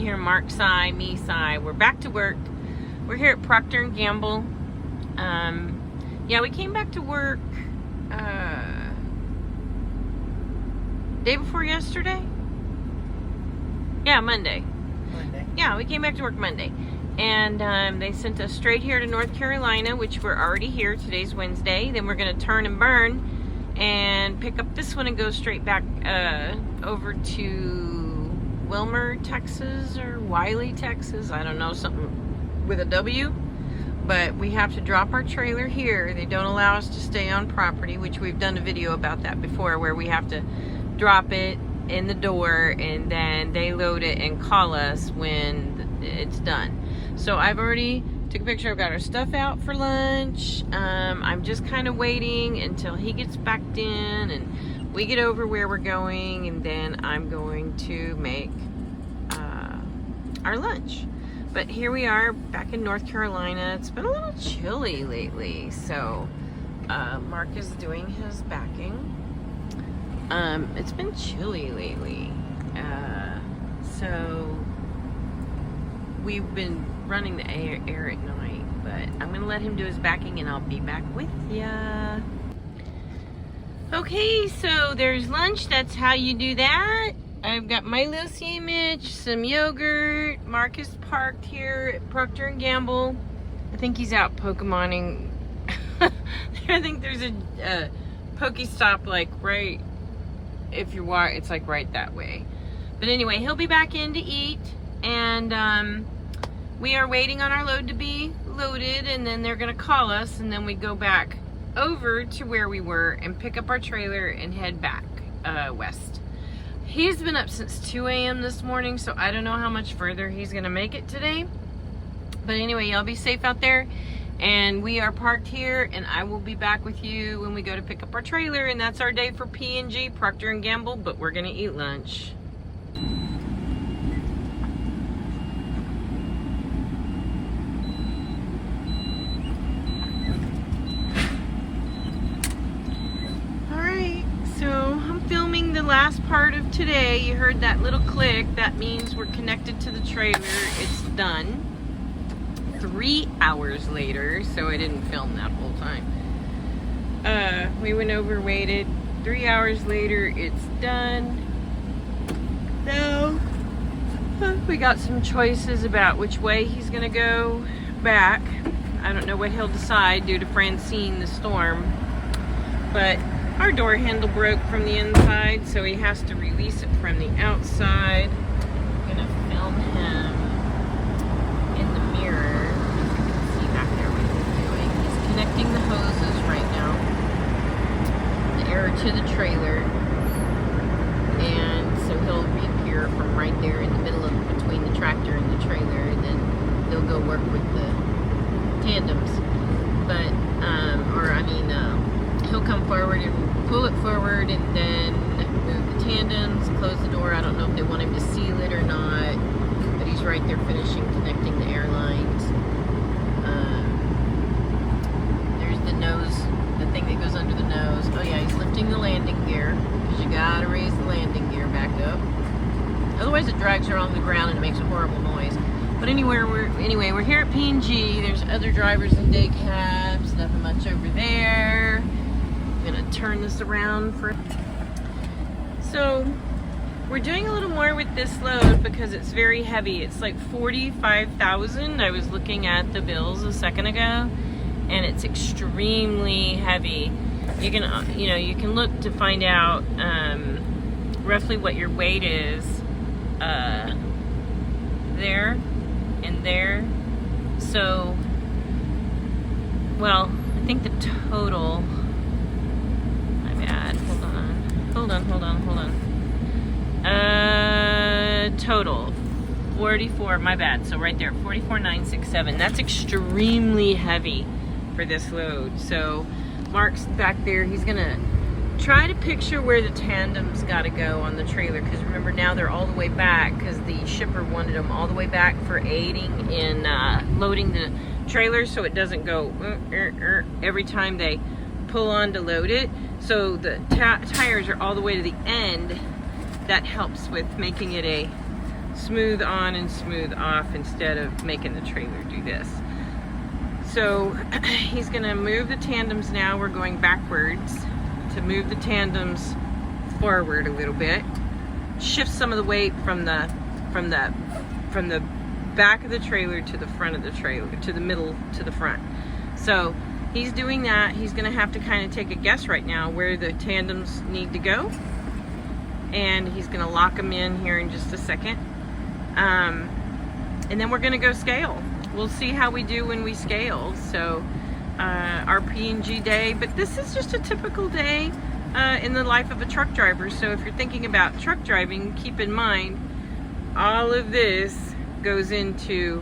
hear Mark sigh, me sigh. We're back to work. We're here at Procter & Gamble. Yeah, we came back to work day before yesterday? Yeah, Monday. Yeah, we came back to work Monday. And they sent us straight here to North Carolina, which we're already here. Today's Wednesday. Then we're going to turn and burn and pick up this one and go straight back over to Wilmer, Texas, or Wiley, Texas. I don't know, something with a W. But we have to drop our trailer here. They don't allow us to stay on property, which we've done a video about that before, where we have to drop it in the door and then they load it and call us when it's done. So I've already took a picture. I've got our stuff out for lunch. I'm just kind of waiting until he gets backed in and we get over where we're going, and then I'm going to make our lunch. But here we are back in North Carolina. It's been a little chilly lately, so Mark is doing his backing. It's been chilly lately, so we've been running the air at night, but I'm gonna let him do his backing and I'll be back with ya. Okay, so there's lunch. That's how you do that. I've got my little sandwich, some yogurt. Mark is parked here at Procter & Gamble. I think he's out Pokemoning. I think there's a Pokestop like right, if you're it's like right that way. But anyway, he'll be back in to eat, and we are waiting on our load to be loaded, and then they're gonna call us, and then we go back over to where we were and pick up our trailer and head back west. He's been up since 2 a.m. this morning, so I don't know how much further he's gonna make it today. But anyway, y'all be safe out there. And we are parked here, and I will be back with you when we go to pick up our trailer. And that's our day for P&G, Procter & Gamble, but we're gonna eat lunch. Alright, so I'm filming the last part of today. You heard that little click. That means we're connected to the trailer. It's done. 3 hours later, so I didn't film that whole time. We went over, waited. 3 hours later, it's done. So, we got some choices about which way he's gonna go back. I don't know what he'll decide due to Francine, the storm. But our door handle broke from the inside, so he has to release it from the outside. I'm gonna film him in the mirror. Connecting the hoses right now, the air to the trailer, and so he'll reappear from right there in the middle of between the tractor and the trailer, and then they'll go work with the tandems. But he'll come forward and pull it forward, and then move the tandems, close the door. I don't know if they want him to seal it or not, but he's right there finishing connecting the air lines. Nose, the thing that goes under the nose. Oh yeah, he's lifting the landing gear, because you gotta raise the landing gear back up. Otherwise it drags her on the ground and it makes a horrible noise. But anyway, we're here at P&G. There's other drivers in day cabs, nothing much over there. I'm gonna turn this around for... So, we're doing a little more with this load because it's very heavy. It's like 45,000. I was looking at the bills a second ago, and it's extremely heavy. You can, you can look to find out roughly what your weight is there and there. So, well, I think the total, my bad, hold on. Total 44, my bad, so right there, 44,967. That's extremely heavy for this load. So Mark's back there. He's gonna try to picture where the tandems gotta go on the trailer, because remember now they're all the way back because the shipper wanted them all the way back for aiding in loading the trailer, so it doesn't go every time they pull on to load it. So the tires are all the way to the end. That helps with making it a smooth on and smooth off instead of making the trailer do this. So he's gonna move the tandems now. We're going backwards to move the tandems forward a little bit. Shift some of the weight from the back of the trailer to the front of the trailer, to the middle to the front. So he's doing that. He's gonna have to kind of take a guess right now where the tandems need to go. And he's gonna lock them in here in just a second. And then we're gonna go scale. We'll see how we do when we scale. So our P&G day, but this is just a typical day in the life of a truck driver. So if you're thinking about truck driving, keep in mind all of this goes into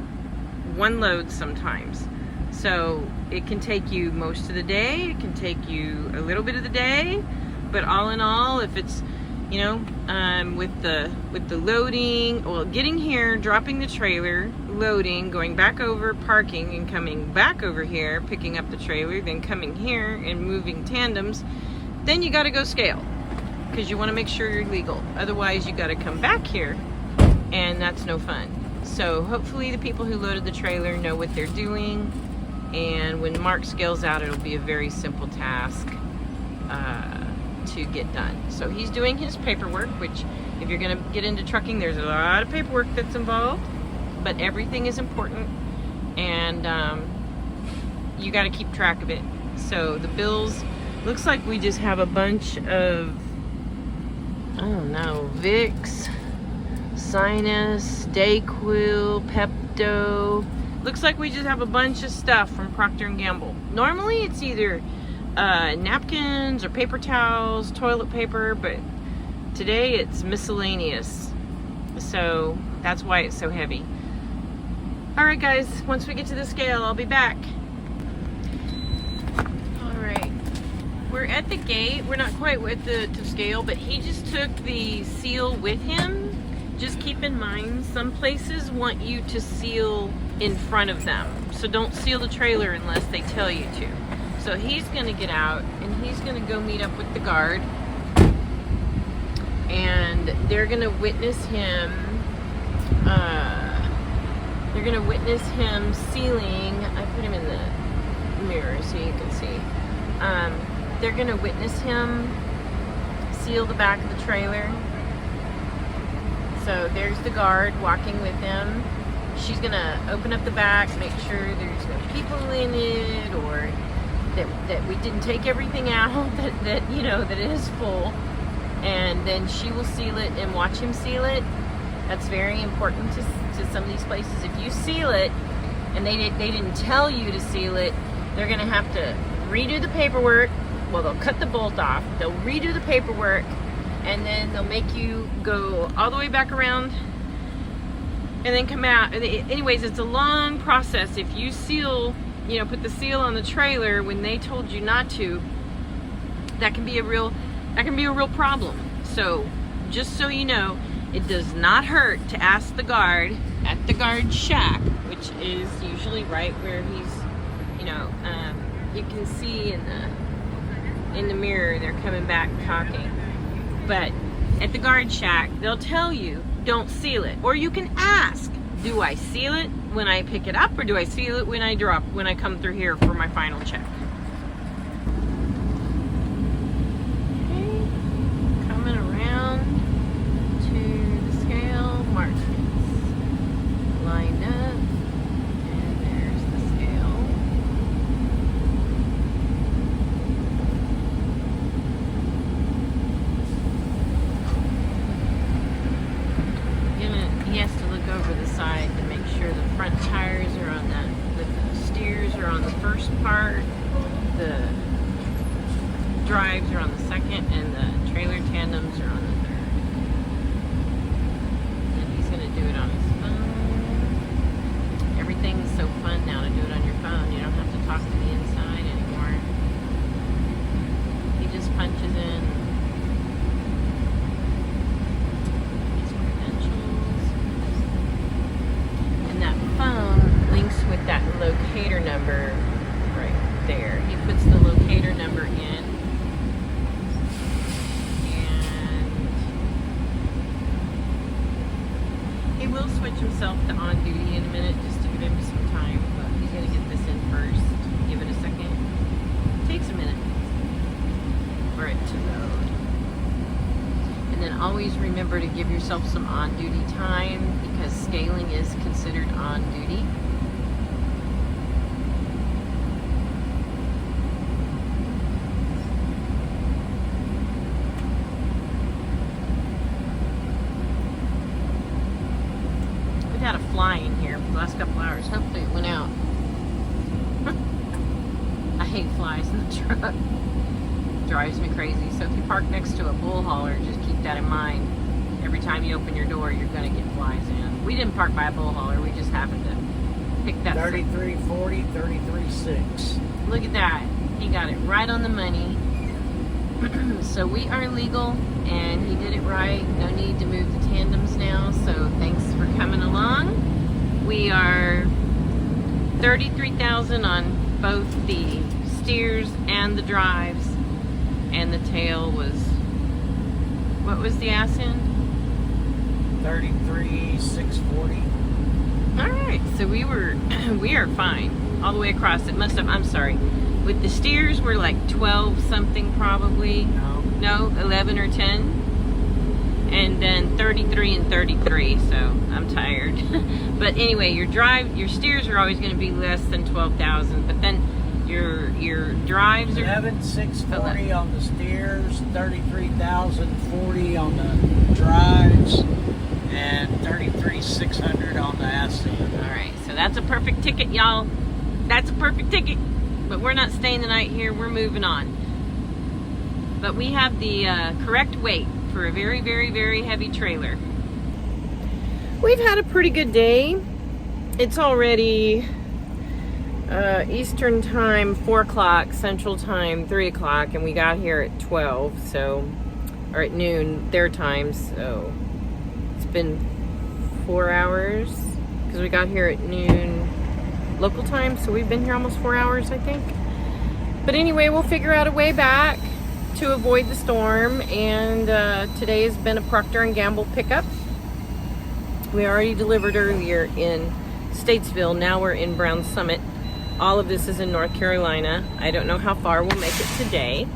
one load sometimes. So it can take you most of the day, it can take you a little bit of the day, but all in all, if it's, you know, with the loading, well, getting here, dropping the trailer, loading, going back over, parking, and coming back over here, picking up the trailer, then coming here and moving tandems, then you got to go scale because you want to make sure you're legal. Otherwise, you got to come back here, and that's no fun. So hopefully the people who loaded the trailer know what they're doing, and when Mark scales out, it'll be a very simple task to get done. So he's doing his paperwork, which if you're going to get into trucking, there's a lot of paperwork that's involved, but everything is important, and you got to keep track of it. So the bills, looks like we just have a bunch of, I don't know, Vicks, Sinus, Dayquil, Pepto. Looks like we just have a bunch of stuff from Procter & Gamble. Normally it's either napkins or paper towels, toilet paper, but today it's miscellaneous. So that's why it's so heavy. Alright guys, once we get to the scale, I'll be back. Alright, we're at the gate. We're not quite with the scale, but he just took the seal with him. Just keep in mind, some places want you to seal in front of them. So don't seal the trailer unless they tell you to. So he's gonna get out and he's gonna go meet up with the guard. And they're gonna witness him, sealing. I put him in the mirror so you can see. They're gonna witness him seal the back of the trailer. So there's the guard walking with him. She's gonna open up the back, make sure there's no people in it, or that we didn't take everything out, that you know, that it is full. And then she will seal it and watch him seal it. That's very important to some of these places. If you seal it and they didn't tell you to seal it, they're gonna have to redo the paperwork. Well, they'll cut the bolt off, they'll redo the paperwork, and then they'll make you go all the way back around and then come out. Anyways, it's a long process. If you seal, you know, put the seal on the trailer when they told you not to, that can be a real problem. So just so you know, it does not hurt to ask the guard at the guard shack, which is usually right where he's, you know, you can see in the mirror they're coming back talking. But at the guard shack, they'll tell you, don't seal it. Or you can ask, do I seal it when I pick it up, or do I seal it when I come through here for my final check? Okay, coming around to the scale, Mark is lined up, and there's the scale. He has to look over the side to make sure the front tires are on the steers are on the first part, the drives are on the second, and the trailer tandems are on the third. And he's going to do it on his phone. Everything's so fun now to do it on your phone. You don't have to talk to the inside anymore. He just punches in his credentials. And that phone links with that locator number right there. He puts the locator number in. will switch himself to on duty in a minute just to give him some time, but he's going to get this in first. Give it a second. It takes a minute for it to load. And then always remember to give yourself some on duty time because scaling is considered on duty. Had a fly in here for the last couple hours. Hopefully it went out. I hate flies in the truck. Drives me crazy. So if you park next to a bull hauler, just keep that in mind. Every time you open your door, you're going to get flies in. We didn't park by a bull hauler. We just happened to pick that. 3340, 33.6. Look at that. He got it right on the money. So we are legal and he did it right. No need to move the tandems now. So thanks for coming along. We are $33,000 on both the steers and the drives. And the tail was, what was the ass end? 33,640. All right, so we are fine all the way across. It must have, I'm sorry. With the steers, we're like 12 something probably. No, 11 or 10. And then 33 and 33, so I'm tired. But anyway, your steers are always going to be less than 12,000, but then your drives are 11,640 on the steers, 33,040 on the drives, and 33,600 on the ass end. All right, so that's a perfect ticket, y'all. That's a perfect ticket. But we're not staying the night here. We're moving on. But we have the correct weight for a very, very, very heavy trailer. We've had a pretty good day. It's already Eastern time, 4 o'clock, Central time, 3 o'clock, and we got here at 12, so, or at noon, their time, so it's been 4 hours, because we got here at noon local time, so we've been here almost 4 hours, I think. But anyway, we'll figure out a way back to avoid the storm, and today has been a Procter & Gamble pickup. We already delivered earlier in Statesville, now we're in Brown Summit. All of this is in North Carolina. I don't know how far we'll make it today,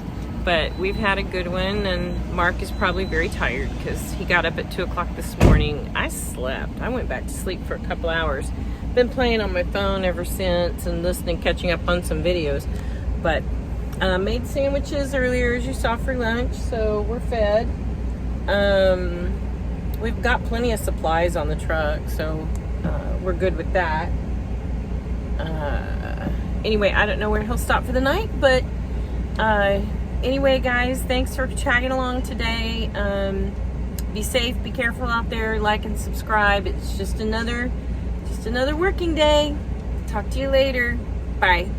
but we've had a good one, and Mark is probably very tired because he got up at 2 o'clock this morning. I slept. I went back to sleep for a couple hours. Been playing on my phone ever since and listening, catching up on some videos. But made sandwiches earlier, as you saw, for lunch, so we're fed. We've got plenty of supplies on the truck, so we're good with that. Anyway, I don't know where he'll stop for the night, but anyway, guys, thanks for chatting along today. Be safe, be careful out there, like and subscribe. It's just another working day. Talk to you later. Bye.